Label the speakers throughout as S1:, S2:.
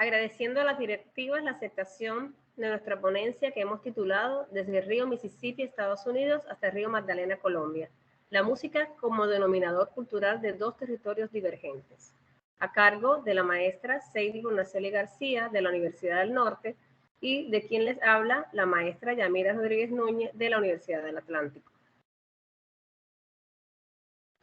S1: agradeciendo a las directivas la aceptación de nuestra ponencia que hemos titulado Desde el río Mississippi, Estados Unidos, hasta el río Magdalena, Colombia, la música como denominador cultural de dos territorios divergentes, a cargo de la maestra Seidy Lunaceli García de la Universidad del Norte y de quien les habla la maestra Yamira Rodríguez Núñez de la Universidad del Atlántico.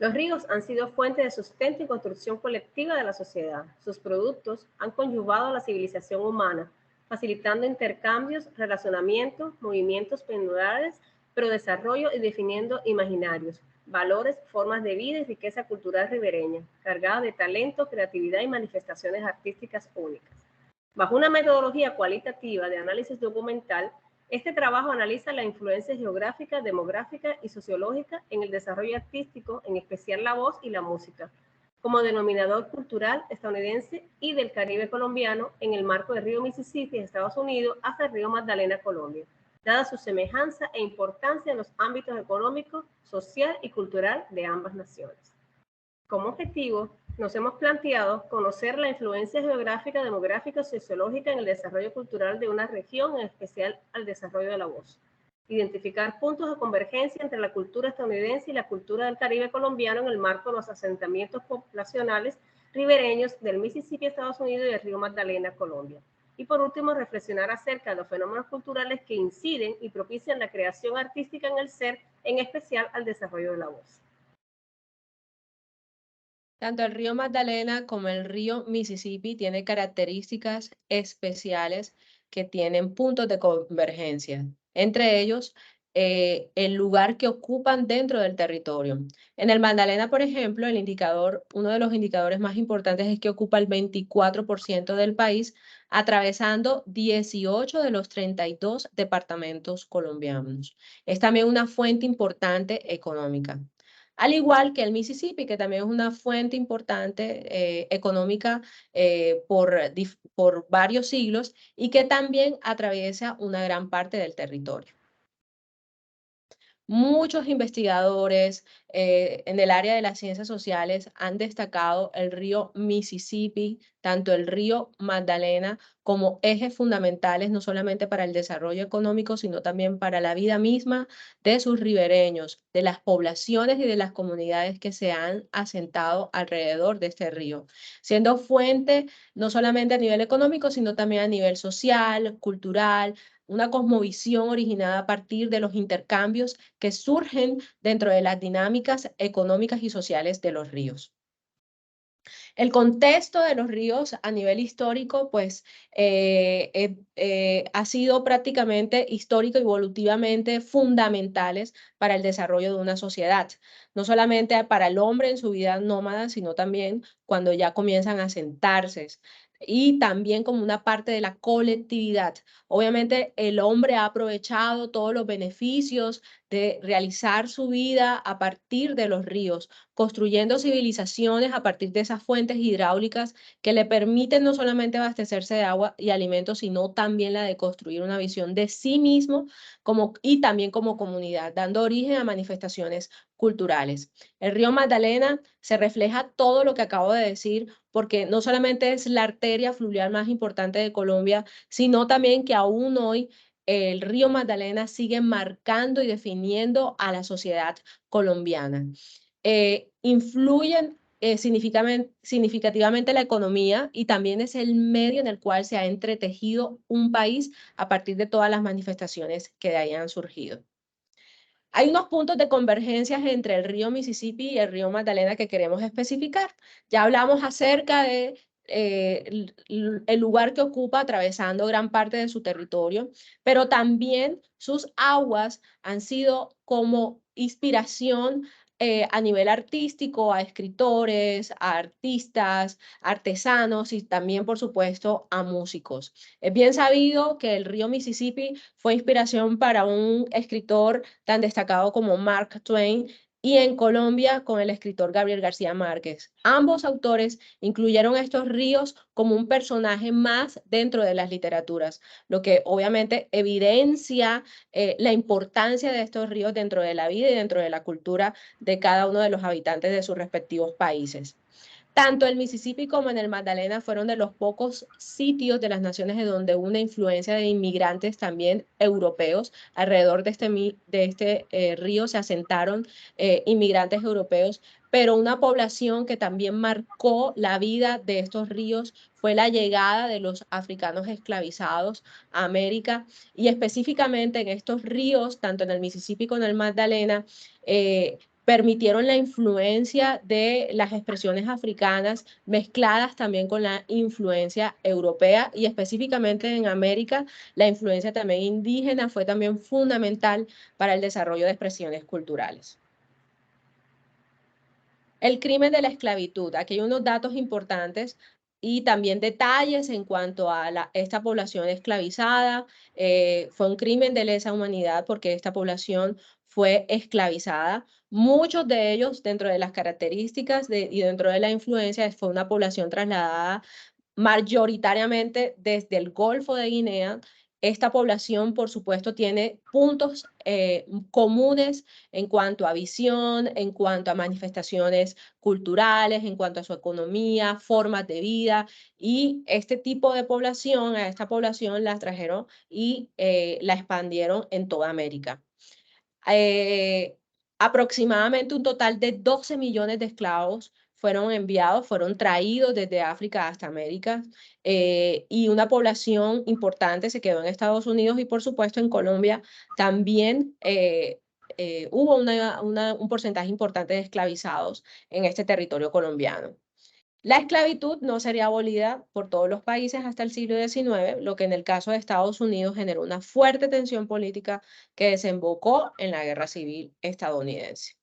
S1: Los ríos han sido fuente de sustento y construcción colectiva de la sociedad. Sus productos han conyugado a la civilización humana, facilitando intercambios, relacionamientos, movimientos pendulares, pero desarrollo y definiendo imaginarios, valores, formas de vida y riqueza cultural ribereña, cargada de talento, creatividad y manifestaciones artísticas únicas. Bajo una metodología cualitativa de análisis documental, este trabajo analiza la influencia geográfica, demográfica y sociológica en el desarrollo artístico, en especial la voz y la música, como denominador cultural estadounidense y del Caribe colombiano en el marco del río Mississippi, Estados Unidos, hasta el río Magdalena, Colombia, dada su semejanza e importancia en los ámbitos económico, social y cultural de ambas naciones. Como objetivo, nos hemos planteado conocer la influencia geográfica, demográfica y sociológica en el desarrollo cultural de una región, en especial al desarrollo de la voz. Identificar puntos de convergencia entre la cultura estadounidense y la cultura del Caribe colombiano en el marco de los asentamientos poblacionales ribereños del Mississippi, Estados Unidos, y del río Magdalena, Colombia. Y por último, reflexionar acerca de los fenómenos culturales que inciden y propician la creación artística en el ser, en especial al desarrollo de la voz.
S2: Tanto el río Magdalena como el río Mississippi tienen características especiales que tienen puntos de convergencia, entre ellos el lugar que ocupan dentro del territorio. En el Magdalena, por ejemplo, uno de los indicadores más importantes es que ocupa el 24% del país, atravesando 18 de los 32 departamentos colombianos. Es también una fuente importante económica. Al igual que el Mississippi, que también es una fuente importante económica por varios siglos y que también atraviesa una gran parte del territorio. Muchos investigadores en el área de las ciencias sociales han destacado el río Mississippi, tanto el río Magdalena, como ejes fundamentales no solamente para el desarrollo económico, sino también para la vida misma de sus ribereños, de las poblaciones y de las comunidades que se han asentado alrededor de este río, siendo fuente no solamente a nivel económico, sino también a nivel social, cultural, una cosmovisión originada a partir de los intercambios que surgen dentro de las dinámicas económicas y sociales de los ríos. El contexto de los ríos a nivel histórico, pues, ha sido prácticamente histórico y evolutivamente fundamentales para el desarrollo de una sociedad, no solamente para el hombre en su vida nómada, sino también cuando ya comienzan a asentarse y también como una parte de la colectividad. Obviamente el hombre ha aprovechado todos los beneficios de realizar su vida a partir de los ríos, construyendo civilizaciones a partir de esas fuentes hidráulicas que le permiten no solamente abastecerse de agua y alimentos, sino también la de construir una visión de sí mismo y también como comunidad, dando origen a manifestaciones culturales. El río Magdalena se refleja todo lo que acabo de decir, porque no solamente es la arteria fluvial más importante de Colombia, sino también que aún hoy el río Magdalena sigue marcando y definiendo a la sociedad colombiana. Influyen significativamente la economía y también es el medio en el cual se ha entretejido un país a partir de todas las manifestaciones que de ahí han surgido. Hay unos puntos de convergencia entre el río Mississippi y el río Magdalena que queremos especificar. Ya hablamos acerca de el lugar que ocupa atravesando gran parte de su territorio, pero también sus aguas han sido como inspiración a nivel artístico, a escritores, a artistas, artesanos y también, por supuesto, a músicos. Es bien sabido que el río Mississippi fue inspiración para un escritor tan destacado como Mark Twain, y en Colombia con el escritor Gabriel García Márquez. Ambos autores incluyeron estos ríos como un personaje más dentro de las literaturas, lo que obviamente evidencia la importancia de estos ríos dentro de la vida y dentro de la cultura de cada uno de los habitantes de sus respectivos países. Tanto el Mississippi como en el Magdalena fueron de los pocos sitios de las naciones en donde hubo una influencia de inmigrantes también europeos. Alrededor de este río se asentaron inmigrantes europeos, pero una población que también marcó la vida de estos ríos fue la llegada de los africanos esclavizados a América, y específicamente en estos ríos, tanto en el Mississippi como en el Magdalena, permitieron la influencia de las expresiones africanas mezcladas también con la influencia europea, y específicamente en América la influencia también indígena fue también fundamental para el desarrollo de expresiones culturales. El crimen de la esclavitud. Aquí hay unos datos importantes y también detalles en cuanto a esta población esclavizada. Fue un crimen de lesa humanidad porque esta población fue esclavizada. Muchos de ellos, dentro de las características y dentro de la influencia, fue una población trasladada mayoritariamente desde el Golfo de Guinea. Esta población, por supuesto, tiene puntos comunes en cuanto a visión, en cuanto a manifestaciones culturales, en cuanto a su economía, formas de vida, y este tipo de población, a esta población la trajeron y la expandieron en toda América. Aproximadamente un total de 12 millones de esclavos fueron enviados, fueron traídos desde África hasta América, y una población importante se quedó en Estados Unidos, y por supuesto en Colombia también hubo un porcentaje importante de esclavizados en este territorio colombiano. La esclavitud no sería abolida por todos los países hasta el siglo XIX, lo que en el caso de Estados Unidos generó una fuerte tensión política que desembocó en la Guerra Civil estadounidense.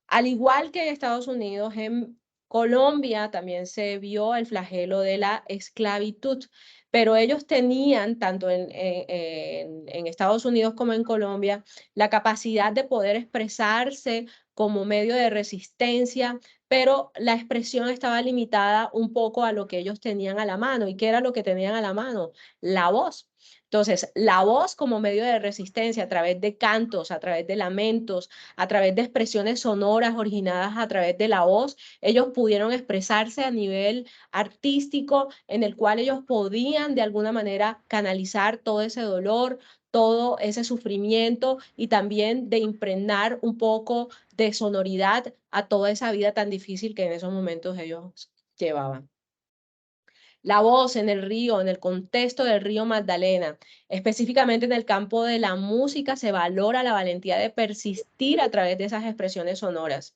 S2: Al igual que en Estados Unidos, en Colombia también se vio el flagelo de la esclavitud, pero ellos tenían, tanto en Estados Unidos como en Colombia, la capacidad de poder expresarse como medio de resistencia, pero la expresión estaba limitada un poco a lo que ellos tenían a la mano. ¿Y qué era lo que tenían a la mano? La voz. Entonces, la voz como medio de resistencia a través de cantos, a través de lamentos, a través de expresiones sonoras originadas a través de la voz, ellos pudieron expresarse a nivel artístico, en el cual ellos podían de alguna manera canalizar todo ese dolor, todo ese sufrimiento, y también de impregnar un poco de sonoridad a toda esa vida tan difícil que en esos momentos ellos llevaban. La voz en el río, en el contexto del río Magdalena, específicamente en el campo de la música, se valora la valentía de persistir a través de esas expresiones sonoras.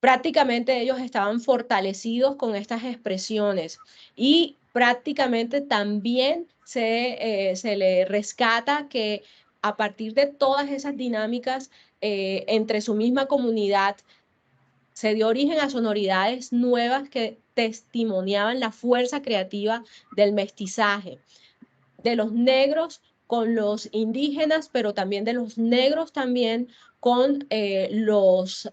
S2: Prácticamente ellos estaban fortalecidos con estas expresiones, y prácticamente también se le rescata que a partir de todas esas dinámicas entre su misma comunidad, se dio origen a sonoridades nuevas que testimoniaban la fuerza creativa del mestizaje, de los negros con los indígenas, pero también de los negros también con los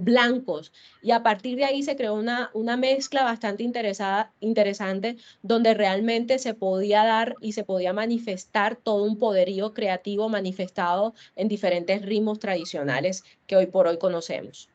S2: blancos. Y a partir de ahí se creó una mezcla bastante interesante, donde realmente se podía dar y se podía manifestar todo un poderío creativo manifestado en diferentes ritmos tradicionales que hoy por hoy conocemos.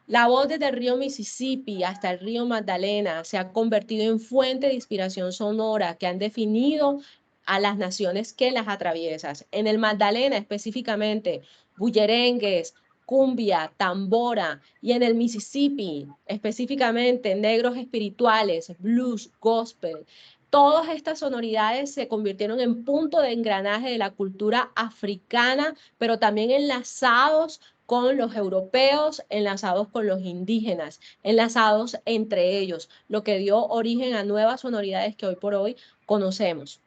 S2: La voz desde el río Mississippi hasta el río Magdalena se ha convertido en fuente de inspiración sonora que han definido a las naciones que las atraviesan. En el Magdalena específicamente, bullerengues, cumbia, tambora, y en el Mississippi específicamente negros espirituales, blues, gospel. Todas estas sonoridades se convirtieron en punto de engranaje de la cultura africana, pero también enlazados con los europeos, enlazados con los indígenas, enlazados entre ellos, lo que dio origen a nuevas sonoridades que hoy por hoy conocemos.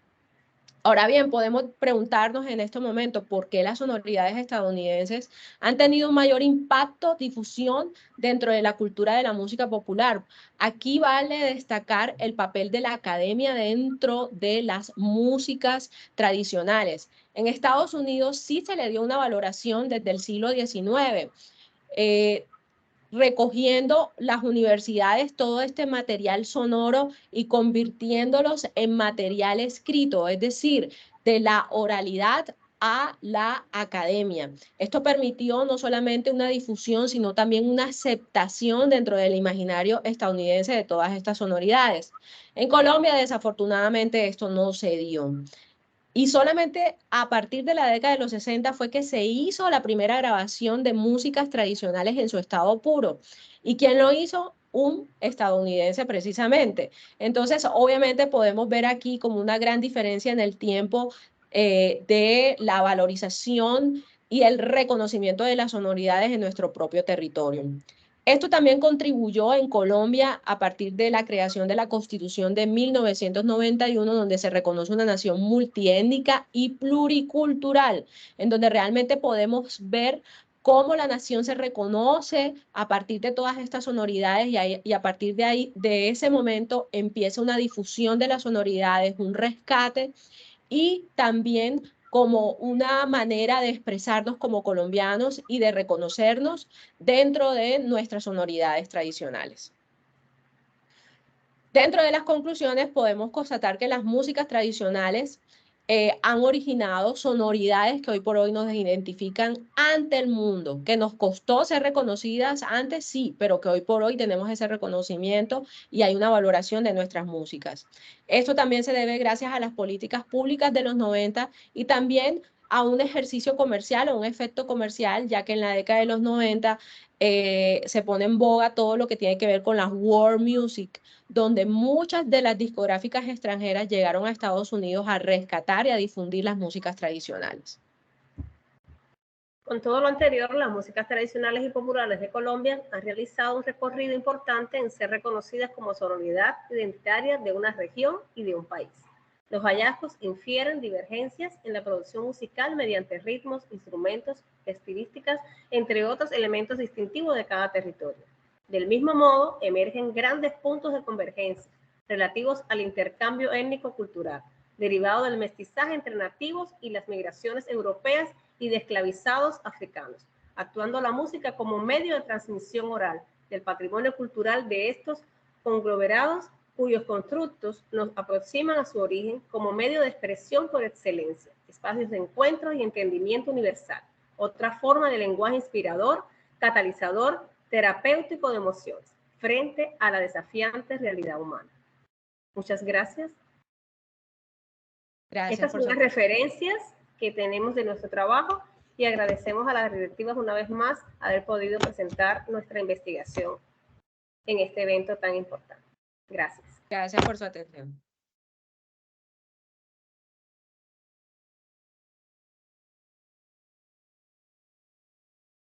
S2: Ahora bien, podemos preguntarnos en este momento por qué las sonoridades estadounidenses han tenido un mayor impacto, difusión dentro de la cultura de la música popular. Aquí vale destacar el papel de la academia dentro de las músicas tradicionales. En Estados Unidos sí se le dio una valoración desde el siglo XIX. Recogiendo las universidades todo este material sonoro y convirtiéndolos en material escrito, es decir, de la oralidad a la academia. Esto permitió no solamente una difusión, sino también una aceptación dentro del imaginario estadounidense de todas estas sonoridades. En Colombia, desafortunadamente, esto no se dio. Y solamente a partir de la década de los 60 fue que se hizo la primera grabación de músicas tradicionales en su estado puro. ¿Y quién lo hizo? Un estadounidense precisamente. Entonces, obviamente podemos ver aquí como una gran diferencia en el tiempo de la valorización y el reconocimiento de las sonoridades en nuestro propio territorio. Esto también contribuyó en Colombia a partir de la creación de la Constitución de 1991, donde se reconoce una nación multiétnica y pluricultural, en donde realmente podemos ver cómo la nación se reconoce a partir de todas estas sonoridades y a partir de ahí, de ese momento, empieza una difusión de las sonoridades, un rescate y también como una manera de expresarnos como colombianos y de reconocernos dentro de nuestras sonoridades tradicionales. Dentro de las conclusiones podemos constatar que las músicas tradicionales han originado sonoridades que hoy por hoy nos identifican ante el mundo, que nos costó ser reconocidas antes, sí, pero que hoy por hoy tenemos ese reconocimiento y hay una valoración de nuestras músicas. Esto también se debe gracias a las políticas públicas de los 90 y también a un ejercicio comercial o un efecto comercial, ya que en la década de los 90 se pone en boga todo lo que tiene que ver con la world music, donde muchas de las discográficas extranjeras llegaron a Estados Unidos a rescatar y a difundir las músicas tradicionales.
S1: Con todo lo anterior, las músicas tradicionales y populares de Colombia han realizado un recorrido importante en ser reconocidas como sonoridad identitaria de una región y de un país. Los hallazgos infieren divergencias en la producción musical mediante ritmos, instrumentos, estilísticas, entre otros elementos distintivos de cada territorio. Del mismo modo, emergen grandes puntos de convergencia relativos al intercambio étnico-cultural, derivado del mestizaje entre nativos y las migraciones europeas y de esclavizados africanos, actuando la música como medio de transmisión oral del patrimonio cultural de estos conglomerados cuyos constructos nos aproximan a su origen como medio de expresión por excelencia, espacios de encuentro y entendimiento universal, otra forma de lenguaje inspirador, catalizador, terapéutico de emociones, frente a la desafiante realidad humana. Muchas gracias. Estas son las referencias que tenemos de nuestro trabajo y agradecemos a las directivas una vez más haber podido presentar nuestra investigación en este evento tan importante. Gracias.
S2: Gracias por su atención.